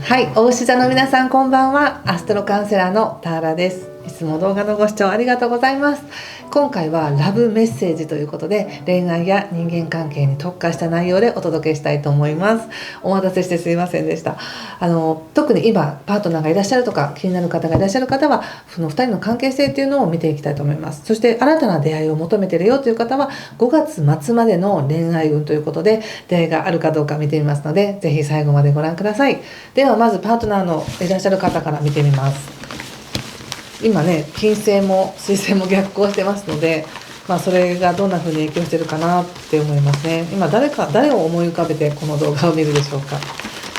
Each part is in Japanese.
はい、大牛座の皆さんこんばんは。アストロカウンセラーのターラです。いつも動画のご視聴ありがとうございます。今回はラブメッセージということで、恋愛や人間関係に特化した内容でお届けしたいと思います。お待たせしてすいませんでした。特に今パートナーがいらっしゃるとか気になる方がいらっしゃる方は、その2人の関係性っていうのを見ていきたいと思います。そして新たな出会いを求めてるよという方は5月末までの恋愛運ということで、出会いがあるかどうか見てみますので、ぜひ最後までご覧ください。ではまずパートナーのいらっしゃる方から見てみます。今ね、金星も水星も逆行してますので、それがどんな風に影響してるかなって思いますね。今誰を思い浮かべてこの動画を見るでしょうか。よ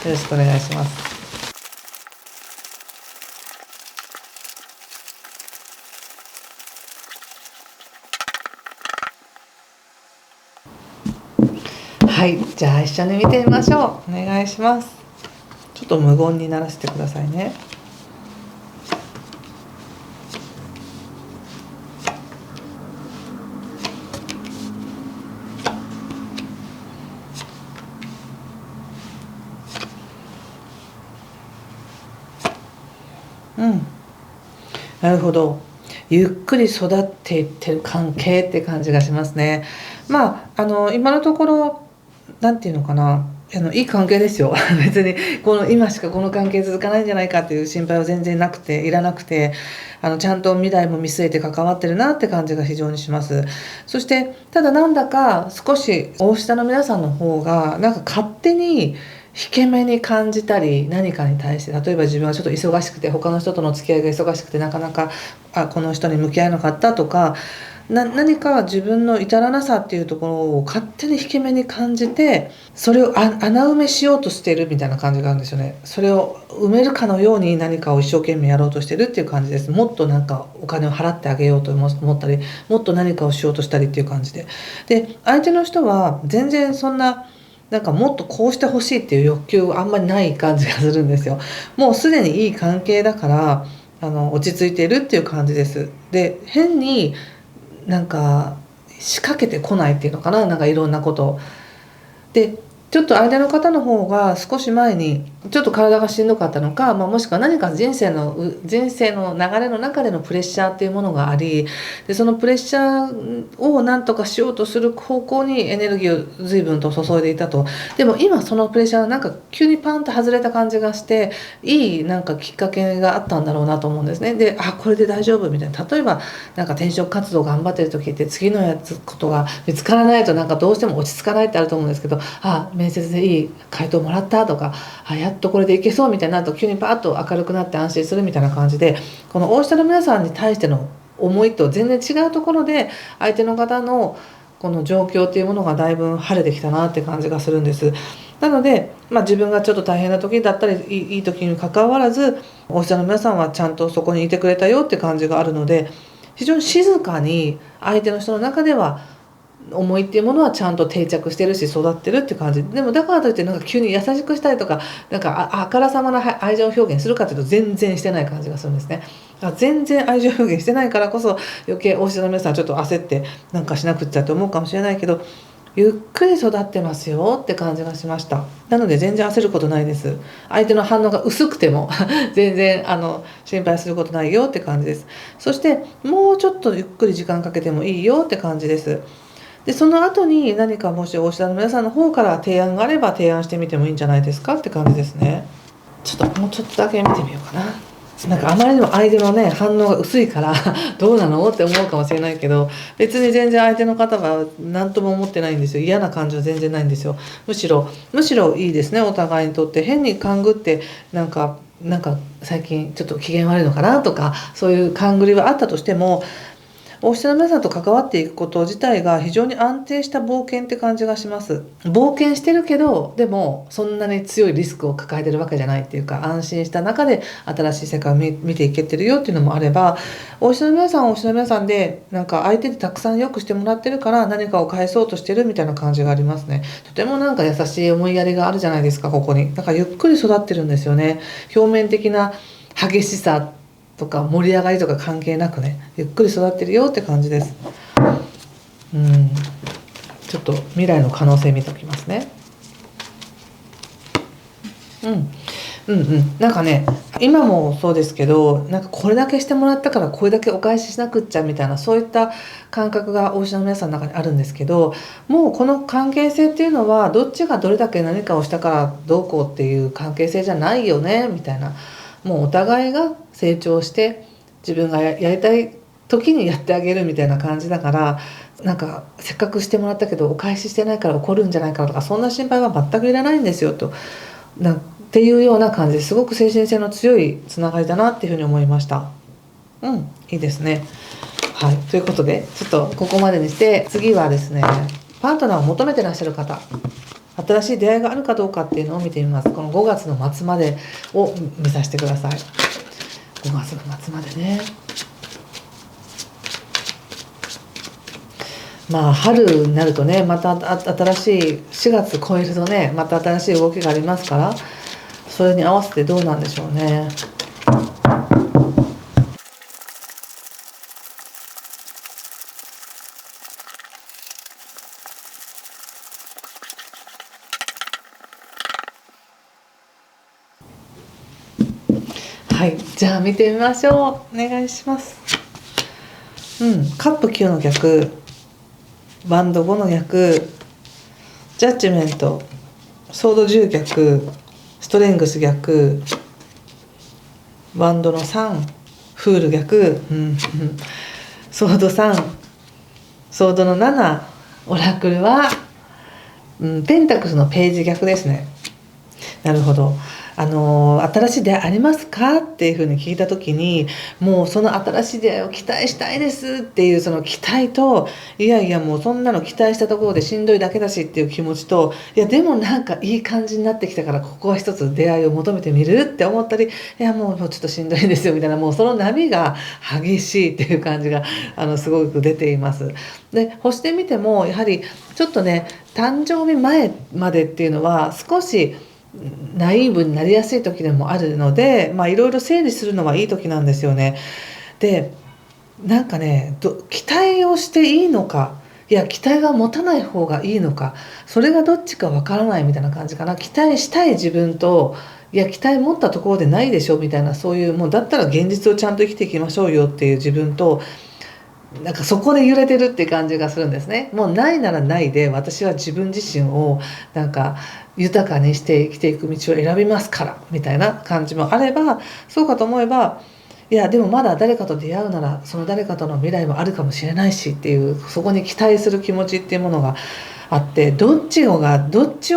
ろしくお願いします。はい、じゃあ一緒に見てみましょう。お願いします。ちょっと無言にならせてくださいね。なるほど。ゆっくり育っていってる関係って感じがしますね。今のところなんていうのかな、いい関係ですよ。別に今しかこの関係続かないんじゃないかっていう心配は全然なくていらなくて、ちゃんと未来も見据えて関わってるなって感じが非常にします。そしてただなんだか少し大下の皆さんの方がなんか勝手に引け目に感じたり、何かに対して例えば自分はちょっと忙しくて他の人との付き合いが忙しくてなかなかこの人に向き合えなかったとか、何か自分の至らなさっていうところを勝手に引け目に感じて、それを穴埋めしようとしているみたいな感じがあるんですよね。それを埋めるかのように何かを一生懸命やろうとしてるっていう感じです。もっとなんかお金を払ってあげようと思ったり、もっと何かをしようとしたりっていう感じで、相手の人は全然そんななんかもっとこうしてほしいっていう欲求あんまりない感じがするんですよ。もうすでにいい関係だから落ち着いているっていう感じです。で、変になんか仕掛けてこないっていうのかな、なんかいろんなことで、ちょっと相手の方の方が少し前にちょっと体がしんどかったのか、もしくは何か人生の流れの中でのプレッシャーっていうものがあり、でそのプレッシャーを何とかしようとする方向にエネルギーを随分と注いでいたと。でも今そのプレッシャーがなんか急にパンと外れた感じがして、いいなんかきっかけがあったんだろうなと思うんですね。で、これで大丈夫みたいな。例えばなんか転職活動頑張ってる時って次のことが見つからないとなんかどうしても落ち着かないってあると思うんですけど、面接でいい回答もらったとか、やっとこれでいけそうみたいになると急にパッと明るくなって安心するみたいな感じで、この大下の皆さんに対しての思いと全然違うところで相手の方のこの状況っていうものがだいぶ晴れてきたなって感じがするんです。なので、自分がちょっと大変な時だったりいい時にかかわらず、大下の皆さんはちゃんとそこにいてくれたよって感じがあるので、非常に静かに相手の人の中では思いっていうものはちゃんと定着してるし育ってるっていう感じでも、だからといってなんか急に優しくしたりとか、なんかあからさまな愛情表現するかというと全然してない感じがするんですね。全然愛情表現してないからこそ余計大下の皆さんちょっと焦ってなんかしなくっちゃって思うかもしれないけど、ゆっくり育ってますよって感じがしました。なので全然焦ることないです。相手の反応が薄くても全然心配することないよって感じです。そしてもうちょっとゆっくり時間かけてもいいよって感じです。でその後に何かもし大下の皆さんの方から提案があれば提案してみてもいいんじゃないですかって感じですね。もうちょっとだけ見てみようかな。なんかあまりにも相手のね反応が薄いからどうなのって思うかもしれないけど、別に全然相手の方は何とも思ってないんですよ。嫌な感じは全然ないんですよ。むしろいいですね。お互いにとって変に勘ぐってなんか最近ちょっと機嫌悪いのかなとか、そういう勘ぐりはあったとしても、大下の皆さんと関わっていくこと自体が非常に安定した冒険って感じがします。冒険してるけど、でもそんなに強いリスクを抱えてるわけじゃないっていうか、安心した中で新しい世界を見ていけてるよっていうのもあれば、大下の皆さんは大下の皆さんでなんか相手にたくさん良くしてもらってるから何かを返そうとしてるみたいな感じがありますね。とてもなんか優しい思いやりがあるじゃないですか、ここに。だからゆっくり育ってるんですよね。表面的な激しさとか盛り上がりとか関係なくね、ゆっくり育ってるよって感じです。ちょっと未来の可能性見ておきますね。なんかね、今もそうですけど、なんかこれだけしてもらったからこれだけお返ししなくっちゃみたいな、そういった感覚がお牛の皆さんの中にあるんですけど、もうこの関係性っていうのはどっちがどれだけ何かをしたからどうこうっていう関係性じゃないよねみたいな、もうお互いが成長して自分がやりたい時にやってあげるみたいな感じだから、なんかせっかくしてもらったけどお返ししてないから怒るんじゃないかとか、そんな心配は全くいらないんですよと。っていうような感じですごく精神性の強いつながりだなっていうふうに思いました。いいですね。はい、ということでちょっとここまでにして、次はですね、パートナーを求めてらっしゃる方、新しい出会いがあるかどうかっていうのを見てみます。この5月の末までを見させてください。5月の末までね。まあ春になるとね、また新しい4月超えるとね、また新しい動きがありますから、それに合わせてどうなんでしょうね。はい、じゃあ見てみましょう。お願いします。カップ9の逆、バンド5の逆、ジャッジメント、ソード10逆、ストレングス逆、バンドの3、フール逆、ソード3、ソードの7、オラクルは、ペンタクスのページ逆ですね。なるほど。新しい出会いありますかっていうふうに聞いた時に、もうその新しい出会いを期待したいですっていうその期待と、いやいやもうそんなの期待したところでしんどいだけだしっていう気持ちと、いやでもなんかいい感じになってきたからここは一つ出会いを求めてみるって思ったり、いやもうちょっとしんどいんですよみたいな、もうその波が激しいっていう感じがすごく出ています。で星で見てもやはりちょっとね、誕生日前までっていうのは少しナイーブになりやすい時でもあるので、いろいろ整理するのはいい時なんですよね。でなんかね、期待をしていいのか、いや期待は持たない方がいいのか、それがどっちかわからないみたいな感じかな。期待したい自分と、いや期待持ったところでないでしょみたいな、そういう、もうだったら現実をちゃんと生きていきましょうよっていう自分と、なんかそこで揺れてるって感じがするんですね。もうないならないで、私は自分自身をなんか豊かにして生きていく道を選びますからみたいな感じもあれば、そうかと思えば、いやでもまだ誰かと出会うならその誰かとの未来もあるかもしれないしっていう、そこに期待する気持ちっていうものがあって、どっちを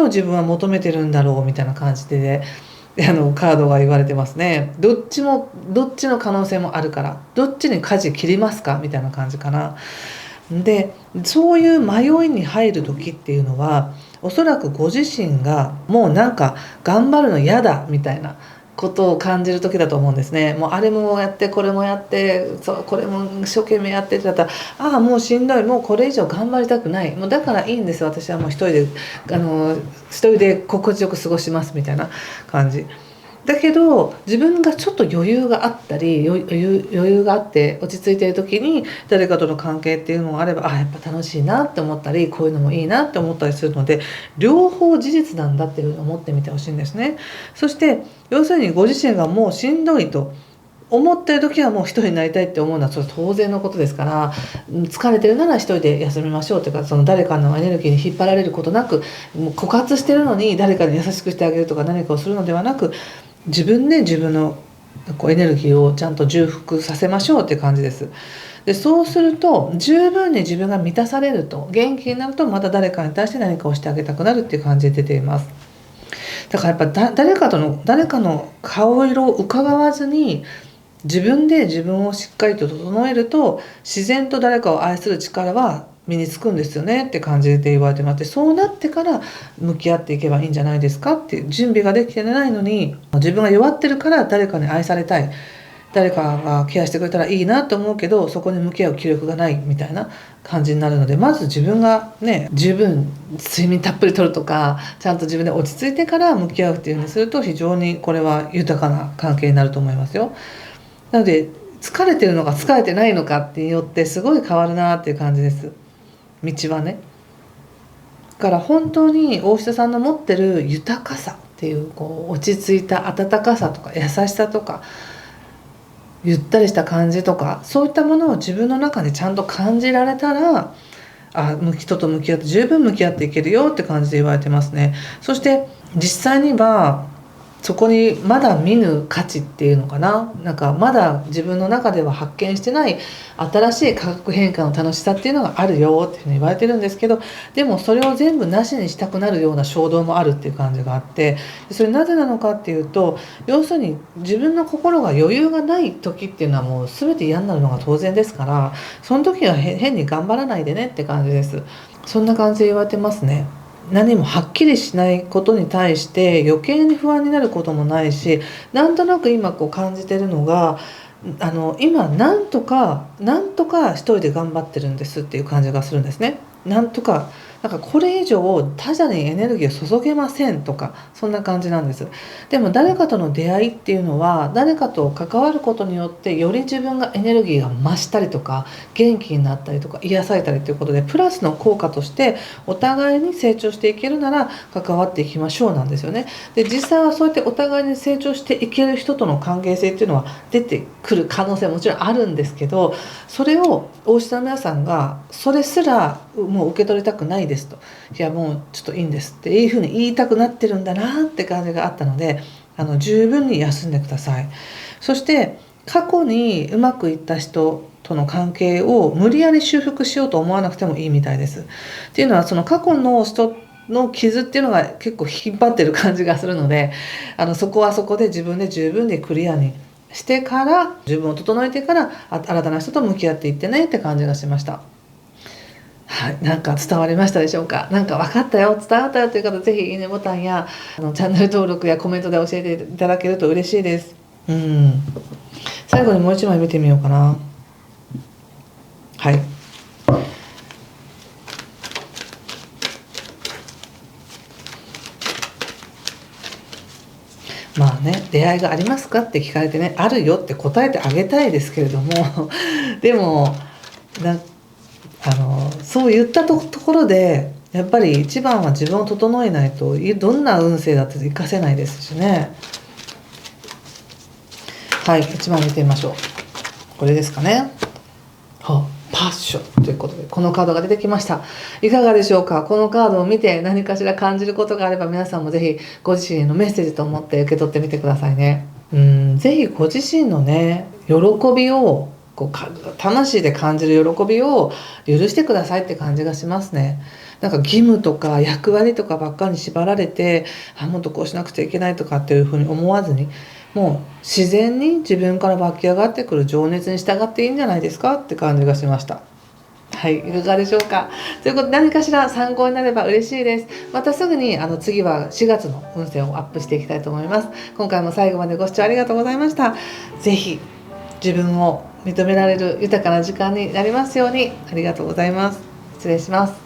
自分は求めてるんだろうみたいな感じで、カードが言われてますね。どっちの可能性もあるから、どっちに舵切りますかみたいな感じかな。でそういう迷いに入る時っていうのは、おそらくご自身がもうなんか頑張るの嫌だみたいなことを感じる時だと思うんですね。もうあれもやってこれもやって、これも一生懸命やってってなったら、ああもうしんどい、もうこれ以上頑張りたくない、もうだからいいんです、私はもう一人で心地よく過ごしますみたいな感じだけど、自分がちょっと余裕があったり、余裕があって落ち着いている時に誰かとの関係っていうのがあれば、やっぱ楽しいなって思ったり、こういうのもいいなって思ったりするので、両方事実なんだっていうふうに思ってみてほしいんですね。そして要するにご自身がもうしんどいと思ってる時はもう一人になりたいって思うのはそれ当然のことですから、疲れてるなら一人で休みましょうというか、その誰かのエネルギーに引っ張られることなく、もう枯渇してるのに誰かに優しくしてあげるとか何かをするのではなく、自分で自分のエネルギーをちゃんと充腹させましょうっていう感じです。でそうすると十分に自分が満たされると、元気になると、また誰かに対して何かをしてあげたくなるっていう感じで出ています。だからやっぱ誰かの顔色を伺わずに自分で自分をしっかりと整えると、自然と誰かを愛する力は身につくんですよねって感じで言われてもらって、そうなってから向き合っていけばいいんじゃないですかっていう、準備ができてないのに自分が弱ってるから誰かに愛されたい、誰かがケアしてくれたらいいなと思うけど、そこに向き合う気力がないみたいな感じになるので、まず自分がね、十分睡眠たっぷりとるとか、ちゃんと自分で落ち着いてから向き合うっていうふうにすると、非常にこれは豊かな関係になると思いますよ。なので疲れてるのか疲れてないのかってよってすごい変わるなっていう感じです、道はね。だから本当に大下さんの持ってる豊かさっっていう、落ち着いた温かさとか優しさとかゆったりした感じとか、そういったものを自分の中でちゃんと感じられたら、人と向き合って十分向き合っていけるよって感じで言われてますね。そして実際にはそこにまだ見ぬ価値っていうのかな、なんかまだ自分の中では発見してない新しい化学変化の楽しさっていうのがあるよっていうふうに言われてるんですけど、でもそれを全部なしにしたくなるような衝動もあるっていう感じがあって、それなぜなのかっていうと、要するに自分の心が余裕がない時っていうのはもう全て嫌になるのが当然ですから、その時は変に頑張らないでねって感じです。そんな感じで言われてますね。何もはっきりしないことに対して余計に不安になることもないし、なんとなく今感じてるのが、今なんとか一人で頑張ってるんですっていう感じがするんですね。なんかこれ以上他者にエネルギーを注げませんとか、そんな感じなんです。でも誰かとの出会いっていうのは、誰かと関わることによってより自分がエネルギーが増したりとか、元気になったりとか、癒されたりということで、プラスの効果としてお互いに成長していけるなら関わっていきましょうなんですよね。で、実際はそうやってお互いに成長していける人との関係性っていうのは出てくる可能性はもちろんあるんですけど、それをお牛座の皆さんがそれすらもう受け取りたくないですと、いやもうちょっといいんですっていうふうに言いたくなってるんだなって感じがあったので、十分に休んでください。そして過去にうまくいった人との関係を無理やり修復しようと思わなくてもいいみたいです。っていうのは、その過去の人の傷っていうのが結構引っ張ってる感じがするので、そこはそこで自分で十分にクリアにしてから、自分を整えてから新たな人と向き合っていってねって感じがしました。はい、なんか伝わりましたでしょうか。なんか分かったよ、伝わったよという方、ぜひいいねボタンやチャンネル登録やコメントで教えていただけると嬉しいです。最後にもう一枚見てみようかな。はい。まあね、出会いがありますかって聞かれてね、あるよって答えてあげたいですけれどもでもそう言ったところで、やっぱり一番は自分を整えないと、どんな運勢だって活かせないですしね。はい、一番見てみましょう。これですかね。パッションということで、このカードが出てきました。いかがでしょうか。このカードを見て何かしら感じることがあれば、皆さんもぜひご自身へのメッセージと思って受け取ってみてくださいね。ぜひご自身のね、喜びを魂で感じる喜びを許してくださいって感じがしますね。なんか義務とか役割とかばっかりに縛られて、もっとこうしなくちゃいけないとかっていうふうに思わずに、もう自然に自分から湧き上がってくる情熱に従っていいんじゃないですかって感じがしました。はい、いかがでしょうか。ということで、何かしら参考になれば嬉しいです。またすぐに次は4月の運勢をアップしていきたいと思います。今回も最後までご視聴ありがとうございました。ぜひ自分を認められる豊かな時間になりますように。ありがとうございます。失礼します。